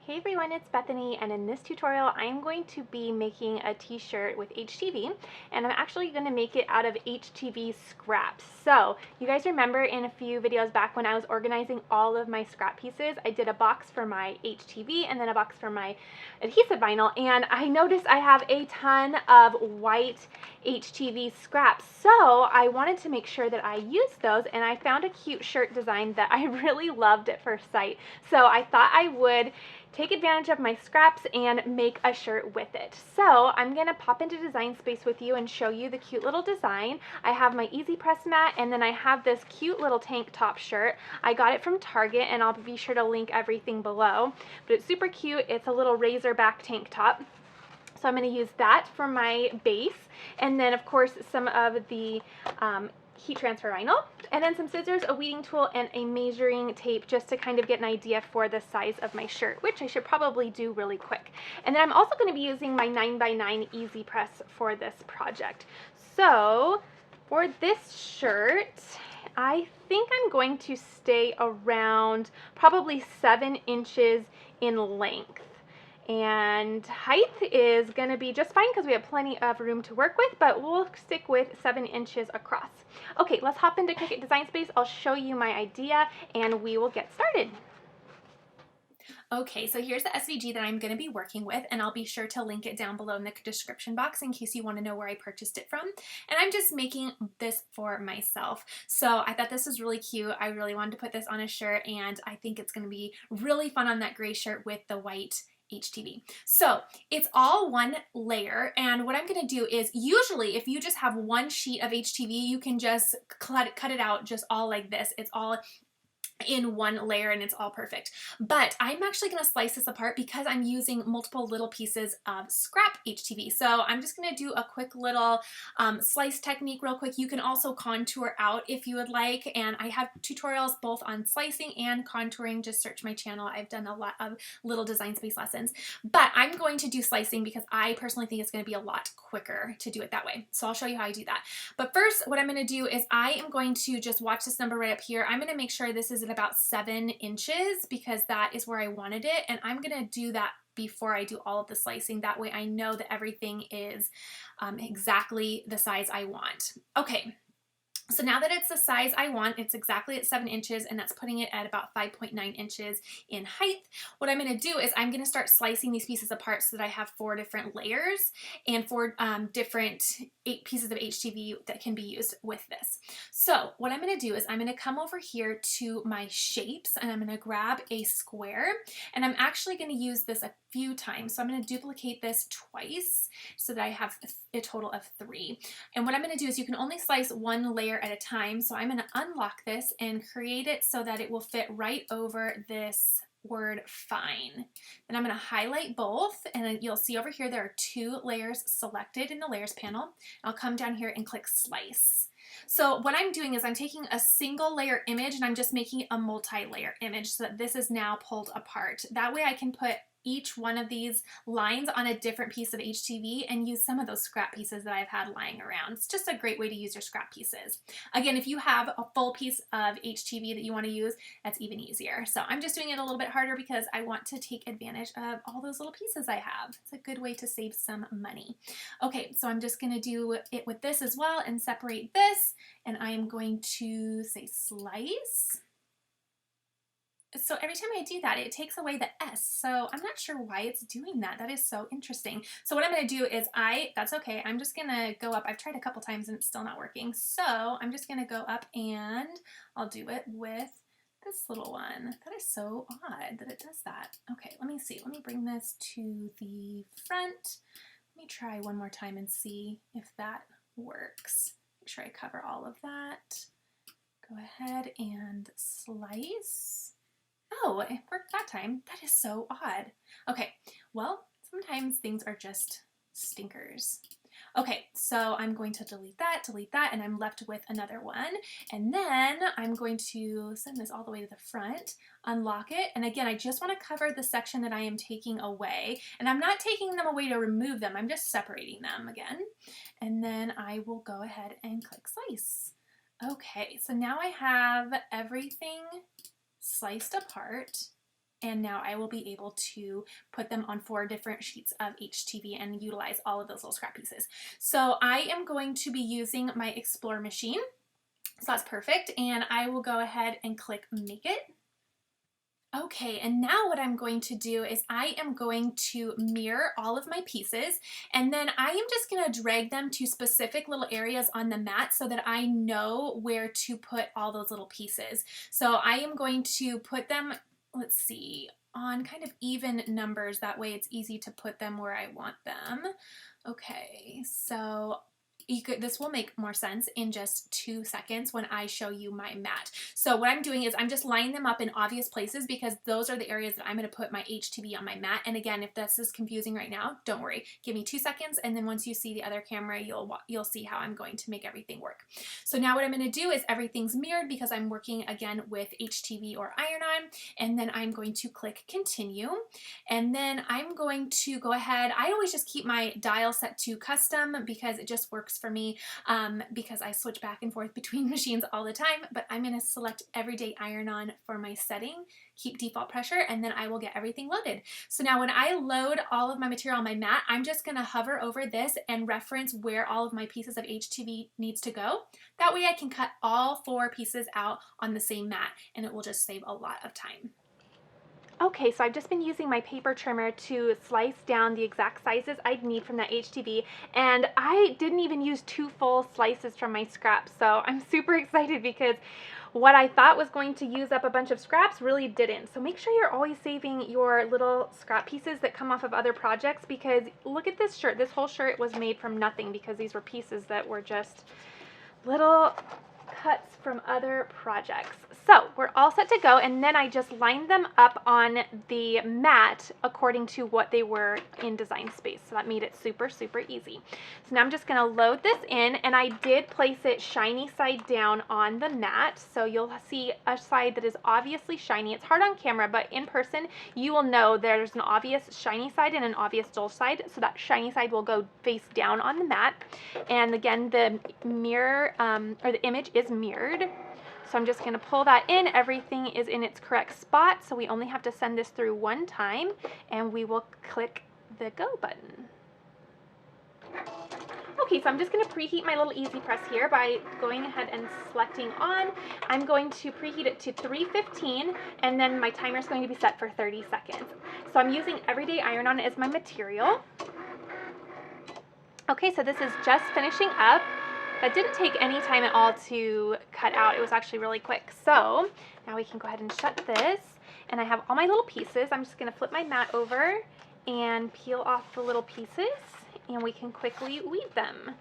Hey everyone, it's Bethany, and in this tutorial I am going to be making a t-shirt with HTV, and I'm actually going to make it out of HTV scraps. So you guys remember in a few videos back when I was organizing all of my scrap pieces, I did a box for my HTV and then a box for my adhesive vinyl, and I noticed I have a ton of white HTV scraps, so I wanted to make sure that I used those, and I found a cute shirt design that I really loved at first sight. So I thought I would take advantage of my scraps and make a shirt with it. So I'm going to pop into Design Space with you and show you the cute little design. I have my EasyPress mat, and then I have this cute little tank top shirt. I got it from Target, and I'll be sure to link everything below. But it's super cute. It's a little razorback tank top. So I'm going to use that for my base, and then of course some of the heat transfer vinyl, and then some scissors, a weeding tool, and a measuring tape just to kind of get an idea for the size of my shirt, which I should probably do really quick. And then I'm also going to be using my 9x9 EasyPress for this project. So for this shirt, I think I'm going to stay around probably 7 inches in length. And height is going to be just fine because we have plenty of room to work with, but we'll stick with 7 inches across. Okay, let's hop into Cricut Design Space. I'll show you my idea and we will get started. Okay, so here's the SVG that I'm going to be working with, and I'll be sure to link it down below in the description box in case you want to know where I purchased it from. And I'm just making this for myself. So I thought this was really cute. I really wanted to put this on a shirt, and I think it's going to be really fun on that gray shirt with the white HTV. So it's all one layer, and what I'm going to do is, usually if you just have one sheet of HTV, you can just cut it out just all like this. It's all in one layer and it's all perfect. But I'm actually going to slice this apart because I'm using multiple little pieces of scrap HTV. So I'm just going to do a quick little slice technique real quick. You can also contour out if you would like, and I have tutorials both on slicing and contouring. Just search my channel. I've done a lot of little Design Space lessons, but I'm going to do slicing because I personally think it's going to be a lot quicker to do it that way. So I'll show you how I do that. But first, what I'm going to do is I am going to just watch this number right up here. I'm going to make sure this is at about 7 inches because that is where I wanted it, and I'm going to do that before I do all of the slicing. That way I know that everything is exactly the size I want. Okay. So now that it's the size I want, it's exactly at 7 inches, and that's putting it at about 5.9 inches in height. What I'm going to do is I'm going to start slicing these pieces apart so that I have 4 different layers and 4 different 8 pieces of HTV that can be used with this. So what I'm going to do is I'm going to come over here to my shapes, and I'm going to grab a square, and I'm actually going to use this a few times. So I'm going to duplicate this twice so that I have a total of 3. And what I'm going to do is, you can only slice 1 layer at a time. So I'm going to unlock this and create it so that it will fit right over this word fine. Then I'm going to highlight both, and then you'll see over here there are 2 layers selected in the layers panel. I'll come down here and click slice. So what I'm doing is I'm taking a single layer image and I'm just making a multi-layer image so that this is now pulled apart. That way I can put each one of these lines on a different piece of HTV and use some of those scrap pieces that I've had lying around. It's just a great way to use your scrap pieces. Again, if you have a full piece of HTV that you want to use, that's even easier. So I'm just doing it a little bit harder because I want to take advantage of all those little pieces I have. It's a good way to save some money. Okay, so I'm just going to do it with this as well and separate this, and I am going to say slice. So every time I do that, it takes away the S. So I'm not sure why it's doing that. That is so interesting. So what I'm going to do is that's okay. I'm just going to go up. I've tried a couple times and it's still not working. So I'm just going to go up and I'll do it with this little one. That is so odd that it does that. Okay, let me see. Let me bring this to the front. Let me try one more time and see if that works. Make sure I cover all of that. Go ahead and slice. Oh, it worked that time. That is so odd. Okay, well, sometimes things are just stinkers. Okay, so I'm going to delete that, and I'm left with another one. And then I'm going to send this all the way to the front, unlock it, and again, I just want to cover the section that I am taking away. And I'm not taking them away to remove them, I'm just separating them again. And then I will go ahead and click slice. Okay, so now I have everything sliced apart, And now I will be able to put them on 4 different sheets of HTV and utilize all of those little scrap pieces. So I am going to be using my Explore machine. So that's perfect. And I will go ahead and click Make It. Okay, and now what I'm going to do is I am going to mirror all of my pieces, and then I am just going to drag them to specific little areas on the mat so that I know where to put all those little pieces. So I am going to put them, let's see, on kind of even numbers. That way it's easy to put them where I want them. Okay, so this will make more sense in just 2 seconds when I show you my mat. So what I'm doing is I'm just lining them up in obvious places because those are the areas that I'm going to put my HTV on my mat. And again, if this is confusing right now, don't worry. Give me 2 seconds, and then once you see the other camera, you'll see how I'm going to make everything work. So now what I'm going to do is everything's mirrored because I'm working again with HTV or iron-on, and then I'm going to click Continue, and then I'm going to go ahead. I always just keep my dial set to custom because it just works for me, because I switch back and forth between machines all the time, but I'm going to select everyday iron-on for my setting, keep default pressure, and then I will get everything loaded. So now when I load all of my material on my mat, I'm just going to hover over this and reference where all of my pieces of HTV needs to go. That way I can cut all 4 pieces out on the same mat, and it will just save a lot of time. Okay, so I've just been using my paper trimmer to slice down the exact sizes I'd need from that HTV, and I didn't even use 2 full slices from my scraps, so I'm super excited because what I thought was going to use up a bunch of scraps really didn't. So make sure you're always saving your little scrap pieces that come off of other projects, because look at this shirt. This whole shirt was made from nothing because these were pieces that were just little cuts from other projects. So we're all set to go, and then I just lined them up on the mat according to what they were in Design Space. So that made it super, super easy. So now I'm just gonna load this in, and I did place it shiny side down on the mat. So you'll see a side that is obviously shiny. It's hard on camera, but in person, you will know there's an obvious shiny side and an obvious dull side. So that shiny side will go face down on the mat. And again, the mirror, or the image is mirrored. So I'm just going to pull that in. Everything is in its correct spot. So we only have to send this through one time, and we will click the go button. Okay, so I'm just going to preheat my little EasyPress here by going ahead and selecting on. I'm going to preheat it to 315, and then my timer is going to be set for 30 seconds. So I'm using Everyday Iron-On as my material. Okay, so this is just finishing up. That didn't take any time at all to cut out. It was actually really quick. So now we can go ahead and shut this. And I have all my little pieces. I'm just going to flip my mat over and peel off the little pieces, and we can quickly weed them.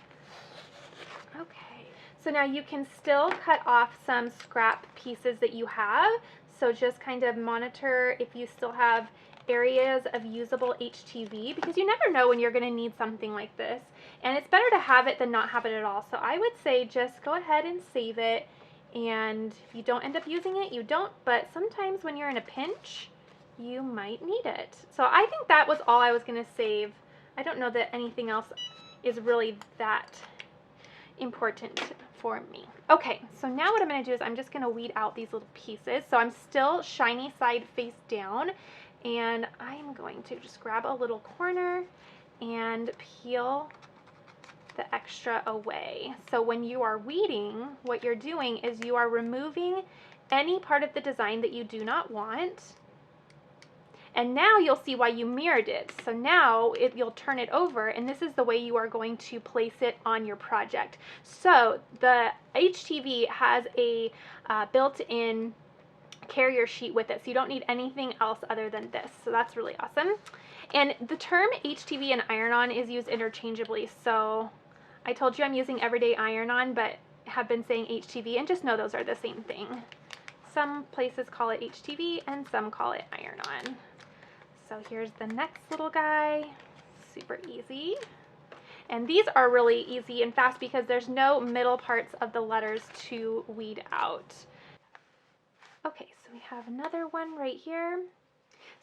Okay, so now you can still cut off some scrap pieces that you have. So just kind of monitor if you still have areas of usable HTV, because you never know when you're going to need something like this, and it's better to have it than not have it at all. So I would say just go ahead and save it, and if you don't end up using it, you don't, but sometimes when you're in a pinch, you might need it. So I think that was all I was going to save. I don't know that anything else is really that important for me. Okay, so now what I'm going to do is I'm just going to weed out these little pieces. So I'm still shiny side face down, and I'm going to just grab a little corner and peel the extra away. So when you are weeding, what you're doing is you are removing any part of the design that you do not want. And now you'll see why you mirrored it. So now you'll turn it over, and this is the way you are going to place it on your project. So the HTV has a built-in carrier sheet with it, so you don't need anything else other than this. So that's really awesome. And the term HTV and iron-on is used interchangeably. So I told you I'm using Everyday Iron-On, but have been saying HTV, and just know those are the same thing. Some places call it HTV and some call it iron-on. So here's the next little guy, super easy. And these are really easy and fast because there's no middle parts of the letters to weed out. Okay, so we have another one right here.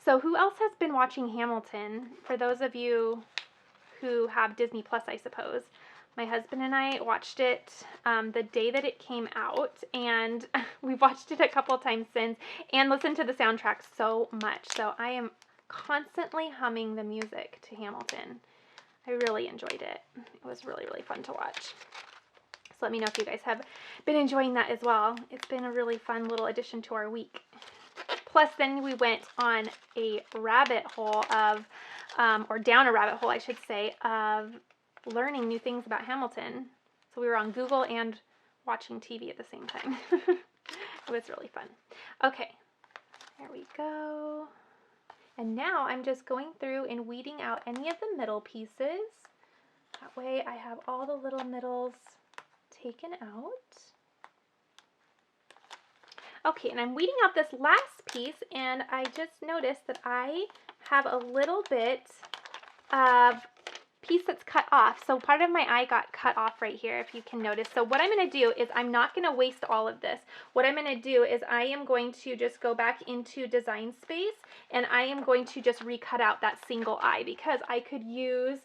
So who else has been watching Hamilton? For those of you who have Disney Plus, I suppose. My husband and I watched it the day that it came out, and we've watched it a couple times since and listened to the soundtrack so much. So I am constantly humming the music to Hamilton. I really enjoyed it. It was really, really fun to watch. So let me know if you guys have been enjoying that as well. It's been a really fun little addition to our week. Plus, then we went on a rabbit hole of, or down a rabbit hole, I should say, of learning new things about Hamilton. So we were on Google and watching TV at the same time. It was really fun. Okay, there we go. And now I'm just going through and weeding out any of the middle pieces. That way I have all the little middles taken out. Okay, and I'm weeding out this last piece, and I just noticed that I have a little bit of piece that's cut off. So part of my eye got cut off right here, if you can notice. So what I'm going to do is I'm not going to waste all of this. What I'm going to do is I am going to just go back into Design Space, and I am going to just recut out that single eye, because I could use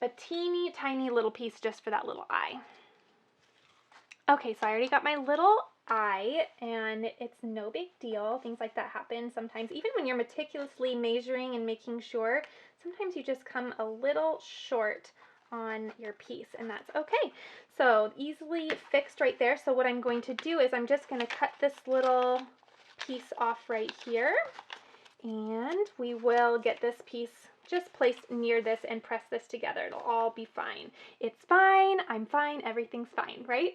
a teeny tiny little piece just for that little eye. Okay, so I already got my little eye, and it's no big deal. Things like that happen sometimes. Even when you're meticulously measuring and making sure, sometimes you just come a little short on your piece, and that's okay. So easily fixed right there. So what I'm going to do is I'm just going to cut this little piece off right here, and we will get this piece just placed near this and press this together. It'll all be fine. It's fine, I'm fine, everything's fine, right?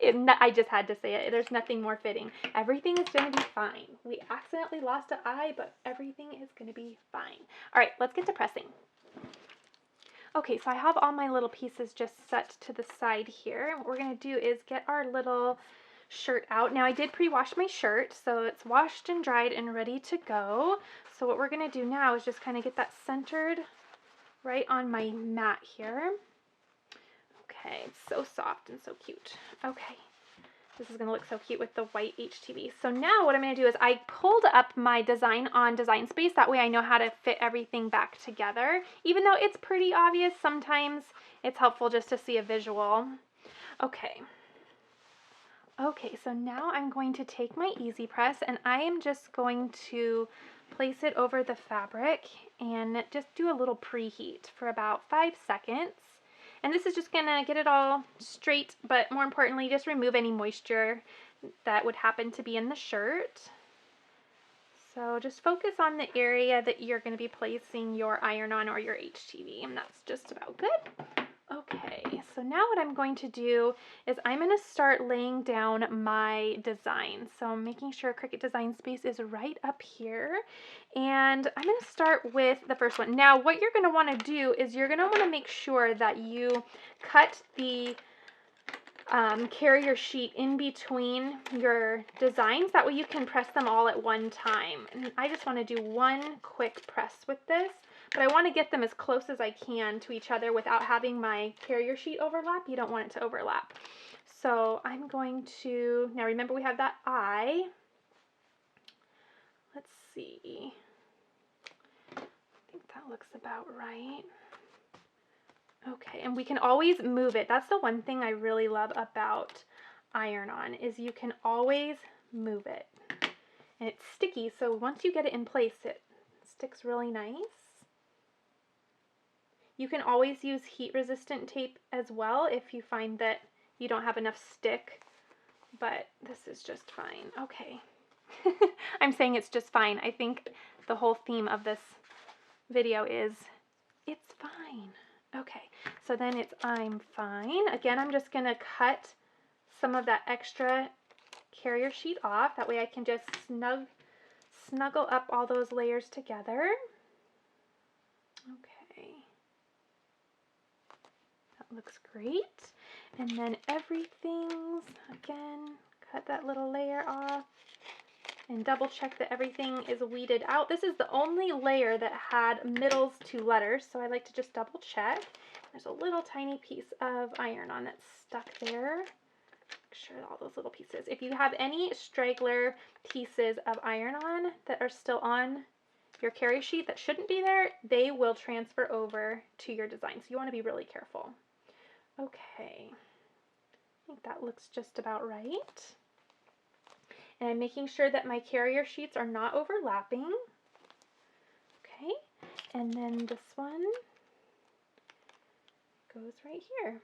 I just had to say it. There's nothing more fitting. Everything is going to be fine. We accidentally lost an eye, but everything is going to be fine. All right, let's get to pressing. Okay, so I have all my little pieces just set to the side here. What we're going to do is get our little shirt out. Now I did pre-wash my shirt, so it's washed and dried and ready to go. So what we're going to do now is just kind of get that centered right on my mat here. Okay, it's so soft and so cute. Okay, this is going to look so cute with the white HTV. So now what I'm going to do is I pulled up my design on Design Space. That way I know how to fit everything back together. Even though it's pretty obvious, sometimes it's helpful just to see a visual. Okay. Okay, so now I'm going to take my EasyPress, and I am just going to place it over the fabric and just do a little preheat for about 5 seconds. And this is just gonna get it all straight, but more importantly, just remove any moisture that would happen to be in the shirt. So just focus on the area that you're gonna be placing your iron on or your HTV, and that's just about good. Okay, so now what I'm going to do is I'm going to start laying down my design. So I'm making sure Cricut Design Space is right up here. And I'm going to start with the first one. Now, what you're going to want to do is you're going to want to make sure that you cut the carrier sheet in between your designs. That way you can press them all at one time. And I just want to do one quick press with this. But I want to get them as close as I can to each other without having my carrier sheet overlap. You don't want it to overlap. So I'm going to, now remember we have that eye. Let's see. I think that looks about right. Okay, and we can always move it. That's the one thing I really love about iron-on is you can always move it. And it's sticky, so once you get it in place, it sticks really nice. You can always use heat-resistant tape as well if you find that you don't have enough stick, but this is just fine. Okay. I'm saying it's just fine. I think the whole theme of this video is it's fine. Okay, so then it's I'm fine. Again, I'm just going to cut some of that extra carrier sheet off. That way I can just snuggle up all those layers together. Okay. Looks great. And then everything's, again, cut that little layer off and double check that everything is weeded out. This is the only layer that had middles to letters, so I like to just double check. There's a little tiny piece of iron-on that's stuck there. Make sure all those little pieces. If you have any straggler pieces of iron-on that are still on your carrier sheet that shouldn't be there, they will transfer over to your design, so you want to be really careful. Okay, I think that looks just about right. And I'm making sure that my carrier sheets are not overlapping. Okay, and then this one goes right here.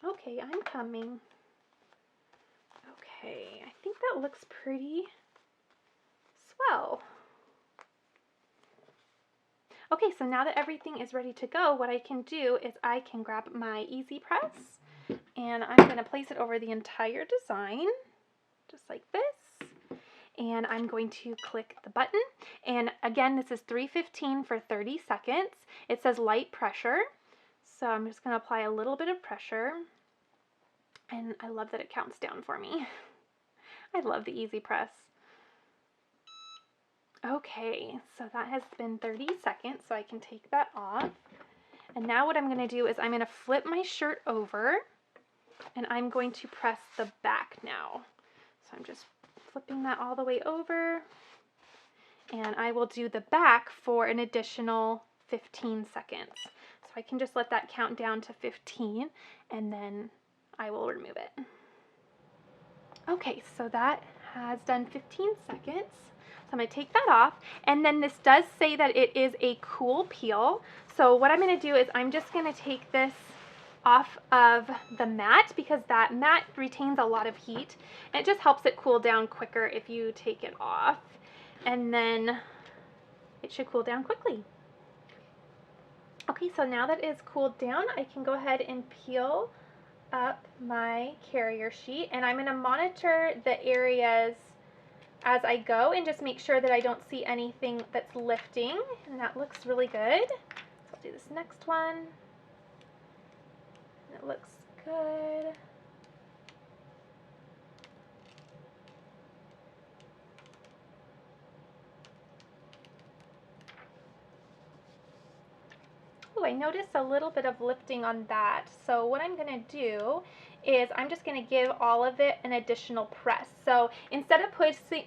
Okay, I'm coming. Okay, I think that looks pretty swell. Okay, so now that everything is ready to go, what I can do is I can grab my EasyPress and I'm going to place it over the entire design, just like this. And I'm going to click the button. And again, this is 315 for 30 seconds. It says light pressure. So I'm just going to apply a little bit of pressure. And I love that it counts down for me. I love the EasyPress. Okay, so that has been 30 seconds, so I can take that off. And now what I'm going to do is I'm going to flip my shirt over, and I'm going to press the back now. So I'm just flipping that all the way over, and I will do the back for an additional 15 seconds. So I can just let that count down to 15, and then I will remove it. Okay, so that has done 15 seconds. So I'm going to take that off, and then this does say that it is a cool peel. So what I'm going to do is I'm just going to take this off of the mat because that mat retains a lot of heat, and it just helps it cool down quicker if you take it off, and then it should cool down quickly. Okay, so now that it's cooled down, I can go ahead and peel up my carrier sheet, and I'm going to monitor the areas as I go and just make sure that I don't see anything that's lifting, and that looks really good. So I'll do this next one. It looks good. Oh, I noticed a little bit of lifting on that. So what I'm going to do is I'm just going to give all of it an additional press. So instead of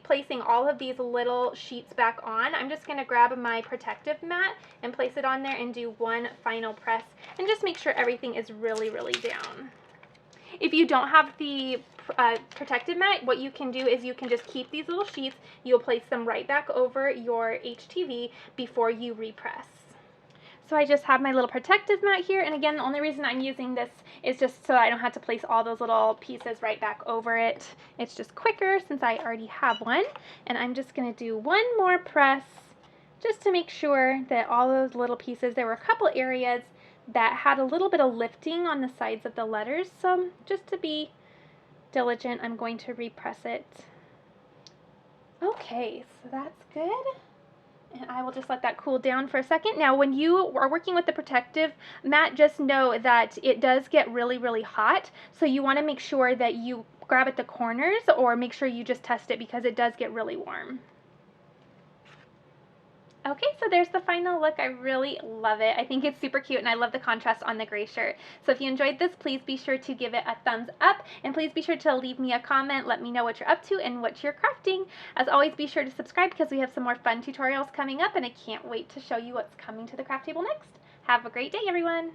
placing all of these little sheets back on, I'm just going to grab my protective mat and place it on there and do one final press and just make sure everything is really, really down. If you don't have the protective mat, what you can do is you can just keep these little sheets. You'll place them right back over your HTV before you repress. So I just have my little protective mat here, and again, the only reason I'm using this is just so I don't have to place all those little pieces right back over it. It's just quicker since I already have one, and I'm just going to do one more press just to make sure that all those little pieces, there were a couple areas that had a little bit of lifting on the sides of the letters, so just to be diligent, I'm going to repress it. Okay, so that's good. And I will just let that cool down for a second. Now, when you are working with the protective mat, just know that it does get really, really hot. So you want to make sure that you grab at the corners or make sure you just test it because it does get really warm. Okay, so there's the final look. I really love it. I think it's super cute, and I love the contrast on the gray shirt. So if you enjoyed this, please be sure to give it a thumbs up, and please be sure to leave me a comment. Let me know what you're up to and what you're crafting. As always, be sure to subscribe because we have some more fun tutorials coming up, and I can't wait to show you what's coming to the craft table next. Have a great day, everyone.